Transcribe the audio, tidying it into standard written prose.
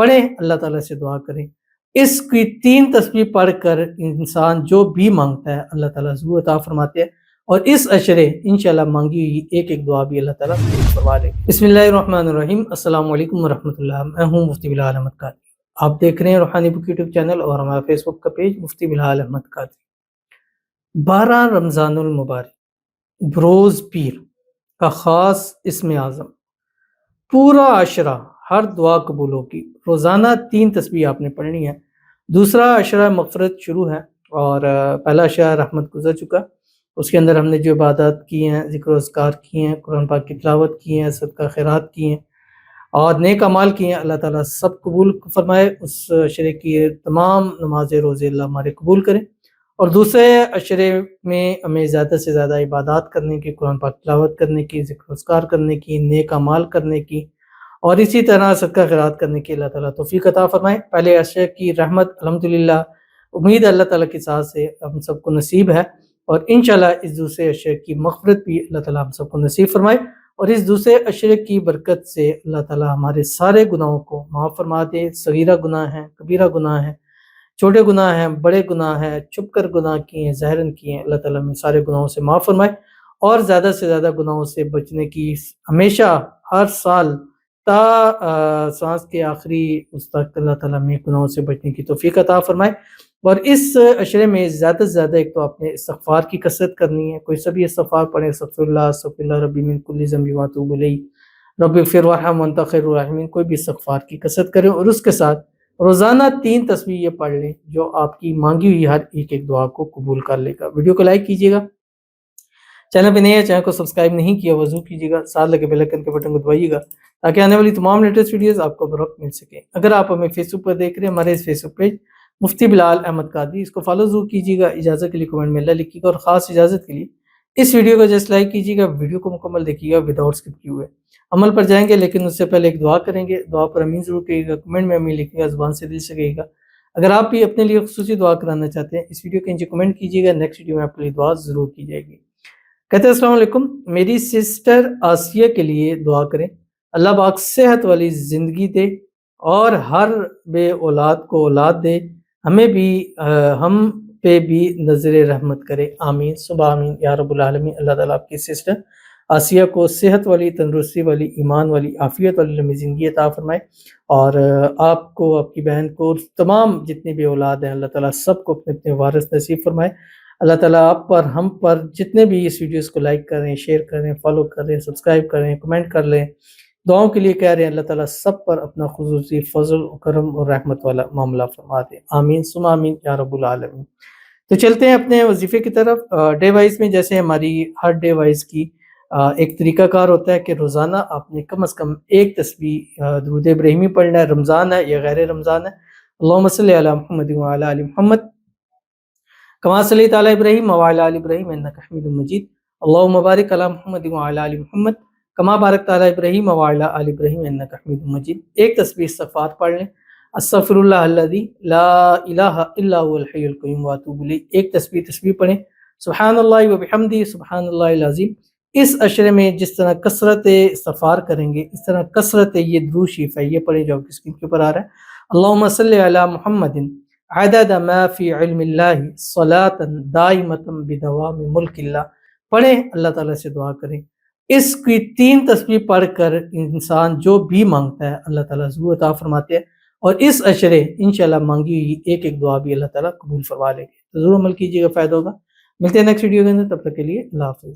پڑھیں، اللہ تعالیٰ سے دعا کریں۔ اس کی 3 تسبیح پڑھ کر انسان جو بھی مانگتا ہے اللہ تعالیٰ ضرور عطا فرماتے ہیں، اور اس عشرے انشاءاللہ مانگی ہوئی ایک ایک دعا بھی اللہ تعالیٰ قبول فرما لے گا۔ بسم اللہ الرحمن الرحیم۔ السلام علیکم ورحمۃ اللہ۔ میں ہوں مفتی بلال احمد قادری۔ آپ دیکھ رہے ہیں روحانی بک یوٹیوب چینل اور ہمارا فیس بک کا پیج مفتی بلال احمد قادری۔ 12 رمضان المبارک بروز پیر کا خاص اسم اعظم، پورا عشرہ ہر دعا قبول ہوگی۔ روزانہ 3 تسبیح آپ نے پڑھنی ہے۔ دوسرا عشرہ مغفرت شروع ہے، اور پہلا عشرہ رحمت گزر چکا۔ اس کے اندر ہم نے جو عبادات کی ہیں، ذکر و اذکار کی ہیں، قرآن پاک کی تلاوت کی ہیں، صدقہ خیرات کی ہیں اور نیک اعمال کیے ہیں، اللہ تعالیٰ سب قبول فرمائے۔ اس عشرے کی تمام نماز روزے اللہ ہمارے قبول کریں، اور دوسرے عشرے میں ہمیں زیادہ سے زیادہ عبادات کرنے کی، قرآن پاک تلاوت کرنے کی، ذکر و اذکار کرنے کی، نیک اعمال کرنے کی، اور اسی طرح صدقہ خیرات کرنے کی اللہ تعالیٰ توفیق عطا فرمائے۔ پہلے عشرے کی رحمت الحمدللہ امید اللہ تعالیٰ کی ساتھ سے ہم سب کو نصیب ہے، اور انشاءاللہ اس دوسرے عشرے کی مغفرت بھی اللہ تعالیٰ ہم سب کو نصیب فرمائے، اور اس دوسرے عشرے کی برکت سے اللہ تعالیٰ ہمارے سارے گناہوں کو معاف فرما دے۔ صغیرہ گناہ ہیں، کبیرہ گناہ ہیں، چھوٹے گناہ ہیں، بڑے گناہ ہیں، چھپ کر گناہ کیے ہیں، ظاہراً کیے ہیں، اللہ تعالیٰ ہمیں سارے گناہوں سے معاف فرمائے، اور زیادہ سے زیادہ گناہوں سے بچنے کی ہمیشہ ہر سال تا سانس کے آخری اس تک اللہ تعالیٰ ہمیں گناہوں سے بچنے کی توفیق عطا فرمائے۔ اور اس عشرے میں زیادہ سے زیادہ ایک تو آپ نے استغفار کی کثرت کرنی ہے۔ کوئی سبھی استغفار پڑھیں، استغفر اللہ ربی من کل ذنب واتوب الیہ رب اغفر وارحم وانت خیر الراحمین۔ کوئی بھی استغفار کی کثرت کریں، اور اس کے ساتھ روزانہ 3 تسبیح یہ پڑھ لیں جو آپ کی مانگی ہوئی ہر ایک ایک دعا کو قبول کر لے گا۔ ویڈیو کو لائک کیجیے گا، چینل پہ نہیں ہے چینل کو سبسکرائب نہیں کیا وہ ضرور کیجیے گا، ساتھ لگے بیل آئکن کے بٹن کو دبائیے گا تاکہ آنے والی تمام لیٹسٹ ویڈیوز آپ کو بروقت مل سکے۔ اگر آپ ہمیں فیس بک پر دیکھ رہے ہیں، ہمارے اس فیس بک پیج مفتی بلال احمد قادری، اس کو فالو ضرور کیجیے گا۔ اجازت کے لیے کمنٹ میں اللہ لکھیے گا، اور خاص اجازت کے لیے اس ویڈیو کو جسٹ لائک کیجیے گا، ویڈیو کو مکمل دیکھیے گا وداؤٹ اسکپ کیے ہوئے۔ عمل پر جائیں گے، لیکن اس سے پہلے ایک دعا کریں گے۔ دعا پر امین ضرور کہیے گا، کمنٹ میں امین لکھیے گا، زبان سے دل سے کہیے گا۔ اگر آپ بھی اپنے لیے خصوصی دعا کرانا چاہتے ہیں، اس ویڈیو کے نیچے کمنٹ کیجیے گا، نیکسٹ ویڈیو میں آپ کے لیے دعا ضرور کی جائے گی۔ کہتے ہیں السلام علیکم، میری سسٹر آسیہ کے لیے دعا کریں، اللہ پاک صحت والی زندگی دے اور ہر بے اولاد کو اولاد دے، ہم پہ بھی نظر رحمت کرے، آمین صبح آمین یا رب العالمین۔ اللہ تعالیٰ آپ کی سسٹر آسیہ کو صحت والی، تندرستی والی، ایمان والی، عافیت والی لمبی زندگی عطا فرمائے، اور آپ کو، آپ کی بہن کو، تمام جتنی بھی اولاد ہیں اللہ تعالیٰ سب کو اپنے اپنے وارث نصیب فرمائے۔ اللہ تعالیٰ آپ پر، ہم پر، جتنے بھی اس ویڈیوز کو لائک کریں، شیئر کریں، فالو کریں، سبسکرائب کریں، کمنٹ کر لیں، دعاؤں کے لیے کہہ رہے ہیں، اللہ تعالیٰ سب پر اپنا خصوصی فضل و کرم اور رحمت والا معاملہ فرما دے، آمین ثم آمین یا رب العالمین۔ تو چلتے ہیں اپنے وظیفے کی طرف۔ ڈے وائز میں جیسے ہماری ہر ڈے وائز کی ایک طریقہ کار ہوتا ہے کہ روزانہ آپ نے کم از کم 1 تسبیح درود ابراہیمی پڑھنا ہے، رمضان ہے یا غیر رمضان ہے۔ اللہم صلی علی محمد وعلی آل محمد کما صلیت علی ابراہیم وعلی آل ابراہیم انک حمید مجید، اللہم بارک علی محمد وعلی آل محمد کما بارکت علی ابراہیم وعلی آل ابراہیم انک حمید مجید۔ 1 تسبیح استغفار پڑھ لیں، استغفر اللہ الذی لا الہ الا هو الحی القیوم واتوب الیہ۔ 1 تسبیح پڑھیں، سبحان اللہ وبحمدہ سبحان اللہ العظیم۔ اس عشرے میں جس طرح کثرت استغفار کریں گے، اس طرح کثرت یہ درود شریف ہے یہ پڑھیں جو آپ کی اسکرین کے اوپر آ رہا ہے۔ اللہم صلی علی محمد عدد ما فی علم اللہ صلاۃ دائمۃ بدوام ملک اللہ۔ پڑھیں، اللہ تعالیٰ سے دعا کریں۔ اس کی 3 تسبیح پڑھ کر انسان جو بھی مانگتا ہے اللہ تعالیٰ ضرور عطا فرماتے ہیں، اور اس عشرے انشاءاللہ مانگی ہوئی ایک ایک دعا بھی اللہ تعالیٰ قبول فرما لے گے۔ ضرور عمل کیجیے گا، فائدہ ہوگا۔ ملتے ہیں نیکسٹ ویڈیو کے اندر، تب تک کے لیے اللہ حافظ۔